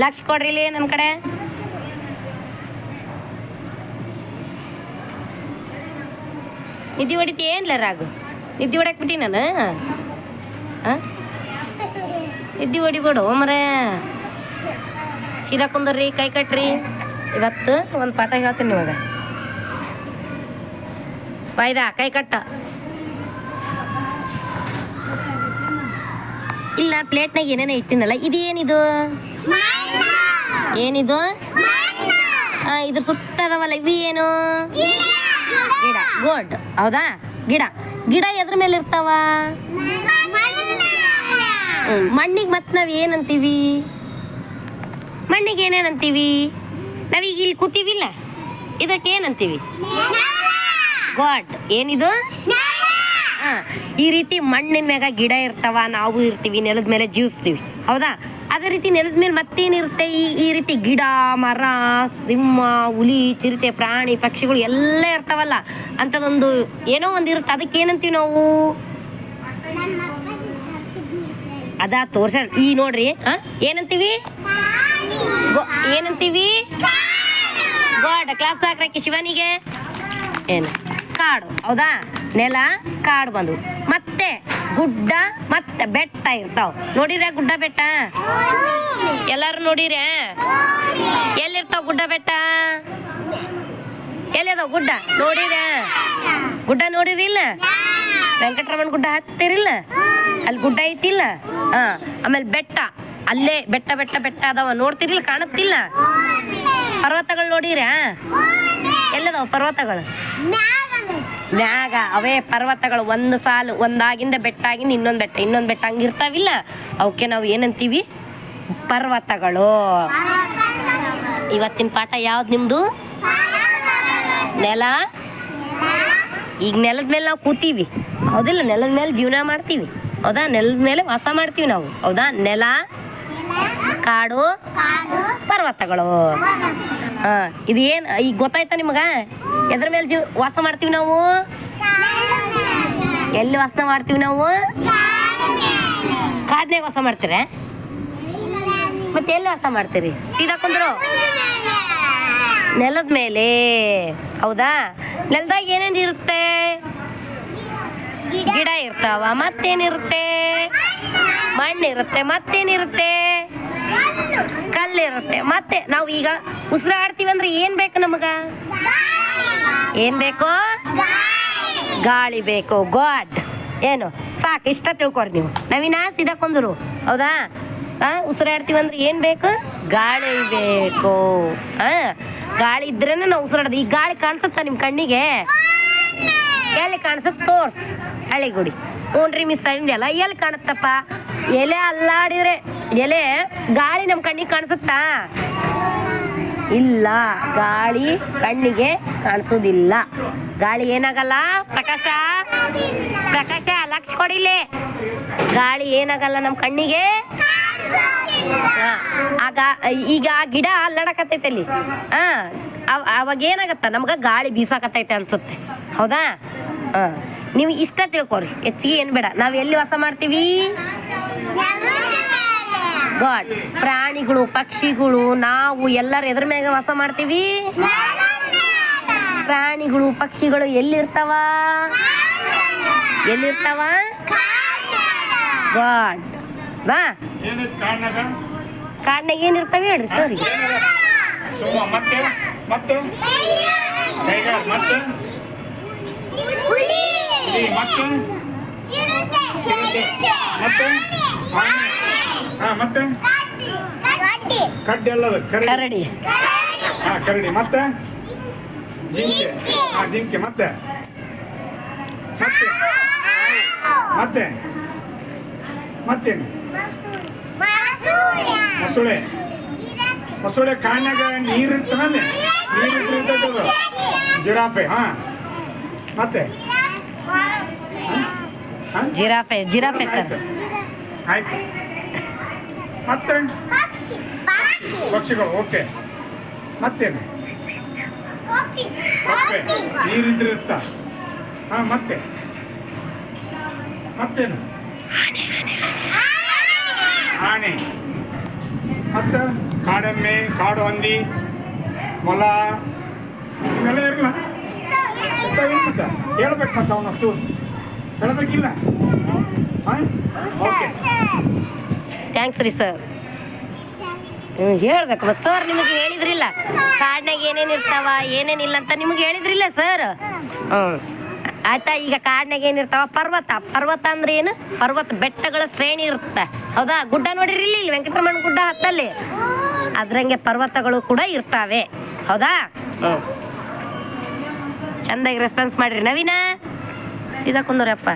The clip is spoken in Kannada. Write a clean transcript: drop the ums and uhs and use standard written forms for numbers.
ಲಕ್ಷ ಕೊಡ್ರಿ ಇಲ್ಲಿ ನನ್ನ ಕಡೆ. ನಿದ್ದೆ ಹೊಡಿತಿ ಏನ್ಲ ರಾಗು? ನಿದ್ದೆ ಹೊಡ್ಯಾಕ್ ಬಿಟ್ಟಿ ನಾನು. ನಿದ್ದೆ ಹೊಡಿಬೇಡು ಮರೆ. ಸೀದಾ ಕುಂದ್ರಿ, ಕೈ ಕಟ್ರಿ. ಇವತ್ತು ಒಂದು ಪಾಠ ಹೇಳ್ತೀನಿ ನಿಮಗೆ. ಬಾಯ್ದ ಕೈ ಕಟ್ಟ. ಇಲ್ಲ ಪ್ಲೇಟ್ನಾಗ ಏನೇನೋ ಇಟ್ಟಿನಲ್ಲ, ಇದು ಏನಿದು? ಏನಿದು? ಇದ್ರ ಸುತ್ತ ಅದಾವಲ್ಲ ಇವು ಏನು? ಗಿಡ. ಗೋಡ್ ಹೌದಾ? ಗಿಡ. ಗಿಡ ಎದ್ರ ಮೇಲೆ ಇರ್ತಾವ? ಮಣ್ಣಿಗೆ ಮತ್ತೆ ನಾವ್ ಏನಂತೀವಿ? ಮಣ್ಣಿಗೆ ಏನೇನಂತೀವಿ? ನಾವೀಗ ಇಲ್ಲಿ ಕೂತೀವಿಲ್ಲ, ಇದಕ್ಕೆ ಏನಂತೀವಿ? ಗಾಡ್. ಏನಿದು? ಈ ರೀತಿ ಮಣ್ಣಿನ ಮ್ಯಾಗ ಗಿಡ ಇರ್ತಾವ, ನಾವು ಇರ್ತೀವಿ, ನೆಲದ ಮೇಲೆ ಜೀವಿಸ್ತೀವಿ, ಹೌದಾ? ಅದೇ ರೀತಿ ನೆಲದ ಮೇಲೆ ಮತ್ತೇನಿರುತ್ತೆ? ಈ ರೀತಿ ಗಿಡ, ಮರ, ಸಿಂಹ, ಹುಲಿ, ಚಿರತೆ, ಪ್ರಾಣಿ, ಪಕ್ಷಿಗಳು ಎಲ್ಲ ಇರ್ತಾವಲ್ಲ, ಅಂಥದ್ದೊಂದು ಏನೋ ಒಂದು ಇರುತ್ತೆ. ಅದಕ್ಕೆ ಏನಂತೀವಿ ನಾವು? ಅದ ತೋರ್ಸ. ಈ ನೋಡ್ರಿ, ಏನಂತೀವಿ? ಏನಂತೀವಿ? ಗಾಡ್. ಕ್ಲಾಸ್ ಹಾಕ್ರಕ್ಕೆ ಶಿವನಿಗೆ. ಏನು? ಕಾಡು. ಹೌದಾ? ನೆಲ, ಕಾಡು ಬಂದು. ಮತ್ತೆ ಗುಡ್ಡ, ಮತ್ತೆ ಬೆಟ್ಟ ಇರ್ತಾವ. ನೋಡಿರ ಗುಡ್ಡ ಬೆಟ್ಟ? ಎಲ್ಲಾರು ನೋಡಿರ? ಎಲ್ಲಿರ್ತಾವ ಗುಡ್ಡ ಬೆಟ್ಟ? ಎಲ್ಲಿದಾವ ಗುಡ್ಡ? ನೋಡಿರ? ಗುಡ್ಡ ನೋಡಿರಿಲ್ಲ? ವೆಂಕಟರಮಣ ಗುಡ್ಡ ಹತ್ತಿರಿಲ್ಲ? ಅಲ್ಲಿ ಗುಡ್ಡ ಐತಿಲ್ಲ? ಆಮೇಲೆ ಬೆಟ್ಟ, ಅಲ್ಲೇ ಬೆಟ್ಟ ಬೆಟ್ಟ ಬೆಟ್ಟ ಅದಾವ, ನೋಡ್ತಿರಿಲ್ಲ? ಕಾಣುತ್ತಿಲ್ಲ? ಪರ್ವತಗಳು ನೋಡಿರ? ಎಲ್ಲದಾವ ಪರ್ವತಗಳು? ಮ್ಯಾಗ ಅವೇ ಪರ್ವತಗಳು. ಒಂದು ಸಾಲು, ಒಂದಾಗಿಂದ ಬೆಟ್ಟ ಆಗಿಂದ ಇನ್ನೊಂದು ಬೆಟ್ಟ, ಇನ್ನೊಂದು ಬೆಟ್ಟ ಹಂಗಿರ್ತಾವಿಲ್ಲ, ಅವಕ್ಕೆ ನಾವು ಏನಂತೀವಿ? ಪರ್ವತಗಳು. ಇವತ್ತಿನ ಪಾಠ ಯಾವ್ದು ನಿಮ್ದು? ನೆಲ. ಈಗ ನೆಲದ ಮೇಲೆ ನಾವು ಕೂತೀವಿ, ಹೌದಿಲ್ಲ? ನೆಲದ ಮೇಲೆ ಜೀವನ ಮಾಡ್ತೀವಿ, ಹೌದಾ? ನೆಲದ ಮೇಲೆ ವಾಸ ಮಾಡ್ತೀವಿ ನಾವು, ಹೌದಾ? ನೆಲ, ಕಾಡು, ಪರ್ವತಗಳು. ಇದು ಏನು ಈಗ ಗೊತ್ತಾಯ್ತಾ ನಿಮಗ? ಎದ್ರ ಮೇಲೆ ವಾಸ ಮಾಡ್ತೀವಿ ನಾವು? ಎಲ್ಲಿ ವಾಸ ಮಾಡ್ತೀವಿ ನಾವು? ಕಾಡ್ನಾಗ ವಾಸ ಮಾಡ್ತೀರ? ಮತ್ತೆ ಎಲ್ಲಿ ವಾಸ ಮಾಡ್ತೀರಿ? ಸೀದಾ ಕುಂದ್ರು. ನೆಲದ ಮೇಲೆ, ಹೌದಾ? ನೆಲದಾಗ ಏನೇನು ಇರುತ್ತೆ? ಗಿಡ ಇರ್ತಾವ, ಮತ್ತೇನಿರುತ್ತೆ? ಮಣ್ಣಿರುತ್ತೆ, ಮತ್ತೇನಿರುತ್ತೆ? ಕಲ್ಲಿರುತ್ತೆ. ಮತ್ತೆ ನಾವು ಈಗ ಉಸಿರಾಡ್ತೀವಿ ಅಂದ್ರೆ ಏನ್ ಬೇಕು ನಮಗ? ಏನ್ ಬೇಕು? ಗಾಳಿ ಬೇಕು. ಗಾಡ್. ಏನು? ಸಾಕು, ಇಷ್ಟ ತಿಳ್ಕೊರಿ ನೀವು. ನವೀನ ಸೀದಾ ಕುಂದ್ರು, ಹೌದಾ? ಉಸಿರಾಡ್ತೀವಿ ಅಂದ್ರೆ ಏನ್ ಬೇಕು? ಗಾಳಿ ಬೇಕು. ಗಾಳಿ ಇದ್ರೇನೆ ನಾವು ಉಸಿರಾಡೋದು. ಈ ಗಾಳಿ ಕಾಣಿಸುತ್ತಾ ನಿಮ್ ಕಣ್ಣಿಗೆ? ಎಲ್ಲಿ ಕಾಣಿಸುತ್ತೆ? ತೋರ್ಸ್. ಹಳ್ಳಿಗುಡಿ. ಹ್ಞೂನ್ರಿ ಮಿಸ್ ಅಲ್ಲ, ಎಲ್ಲಿ ಕಾಣುತ್ತಪ್ಪ? ಎಲೆ ಅಲ್ಲಾಡಿದ್ರೆ ಎಲೆ, ಗಾಳಿ ನಮ್ಮ ಕಣ್ಣಿಗೆ ಕಾಣಿಸುತ್ತಾ? ಇಲ್ಲ, ಗಾಳಿ ಕಣ್ಣಿಗೆ ಕಾಣಿಸೋದಿಲ್ಲ. ಗಾಳಿ ಏನಾಗಲ್ಲ? ಪ್ರಕಾಶ, ಪ್ರಕಾಶ ಲಕ್ಷ ಕೊಡಿಲಿ. ಗಾಳಿ ಏನಾಗಲ್ಲ ನಮ್ಮ ಕಣ್ಣಿಗೆ. ಆಗ ಈಗ ಗಿಡ ಅಲ್ಲಾಡಕತ್ತೈತೆ ಅಲ್ಲಿ, ಅವಾಗ ಏನಾಗತ್ತ? ನಮ್ಗೆ ಗಾಳಿ ಬೀಸಾಕತ್ತೈತೆ ಅನ್ಸುತ್ತೆ, ಹೌದಾ? ನೀವು ಇಷ್ಟ ತಿಳ್ಕೊರಿ, ಹೆಚ್ಚಿಗೆ ಏನು ಬೇಡ. ನಾವು ಎಲ್ಲಿ ವಾಸ ಮಾಡ್ತೀವಿ? ಗಾಡ್. ಪ್ರಾಣಿಗಳು, ಪಕ್ಷಿಗಳು, ನಾವು ಎಲ್ಲರೂ ಎದ್ರ ಮ್ಯಾಗ ವಾಸ ಮಾಡ್ತೀವಿ? ಪ್ರಾಣಿಗಳು, ಪಕ್ಷಿಗಳು ಎಲ್ಲಿರ್ತಾವ? ಎಲ್ಲಿರ್ತಾವ? ಗಾಡ್. ಬಾ. ಕಾಡ್ನಾಗ ಏನಿರ್ತಾವೆ ಹೇಳ್ರಿ ಸರಿ? ಕರಡಿ. ಕರಡಿ. ಮತ್ತೆ ಜಿಂಕೆ. ಮತ್ತೆ ಮತ್ತೆ ಮತ್ತೇನು? ಮೊಸಳೆ. ಮೊಸಳೆ ಕಾಣ್ಯಾಗ ನೀರಿರ್ತದೆ, ನೀರಿರ್ತದೆ. ಜಿರಾಫೆ. ಮತ್ತೆ ಜಿರಾಫೆ. Giraffe sir. ಆಯ್ತು. ಮತ್ತೆ ಪಕ್ಷಿಗಳು. ಓಕೆ. ಮತ್ತೇನು? ನೀರಿದ್ರೆ ಇರ್ತ. ಮತ್ತೆ ಮತ್ತೇನು? ಆನೆ. ಮತ್ತೆ ಕಾಡೆಮ್ಮೆ, ಕಾಡು ಹಂದಿ, ಮೊಲ ಇವೆಲ್ಲ ಇರಲ್ಲ. ಹೇಳ್ಬೇಕು ಮತ್ತೆ ಅವನಷ್ಟು ಹೇಳ್ಬೇಕಿಲ್ಲ. ಹಾಂ ಓಕೆ, ಥ್ಯಾಂಕ್ಸ್ ರೀ ಸರ್. ಹೇಳ್ಬೇಕು ಸರ್, ನಿಮಗೆ ಹೇಳಿದ್ರಿಲ್ಲ ಕಾಡ್ನಾಗ ಏನೇನು ಇರ್ತಾವ ಏನೇನಿಲ್ಲ ಅಂತ ನಿಮಗೆ ಹೇಳಿದ್ರಿಲ್ಲ ಸರ್. ಆಯ್ತಾ. ಈಗ ಕಾಡ್ನಾಗ ಏನಿರ್ತಾವ? ಪರ್ವತ. ಪರ್ವತ ಅಂದ್ರೆ ಏನು? ಪರ್ವತ ಬೆಟ್ಟಗಳ ಶ್ರೇಣಿ ಇರುತ್ತೆ, ಹೌದಾ? ಗುಡ್ಡ ನೋಡಿರಿ ಇಲ್ಲಿ ವೆಂಕಟರಮಣ ಗುಡ್ಡ ಹತ್ತಲ್ಲಿ, ಅದ್ರಂಗೆ ಪರ್ವತಗಳು ಕೂಡ ಇರ್ತಾವೆ, ಹೌದಾ? ಚಂದಾಗಿ ರೆಸ್ಪಾನ್ಸ್ ಮಾಡ್ರಿ. ನವೀನ ಸೀದಾ ಕುಂದೋರಪ್ಪ.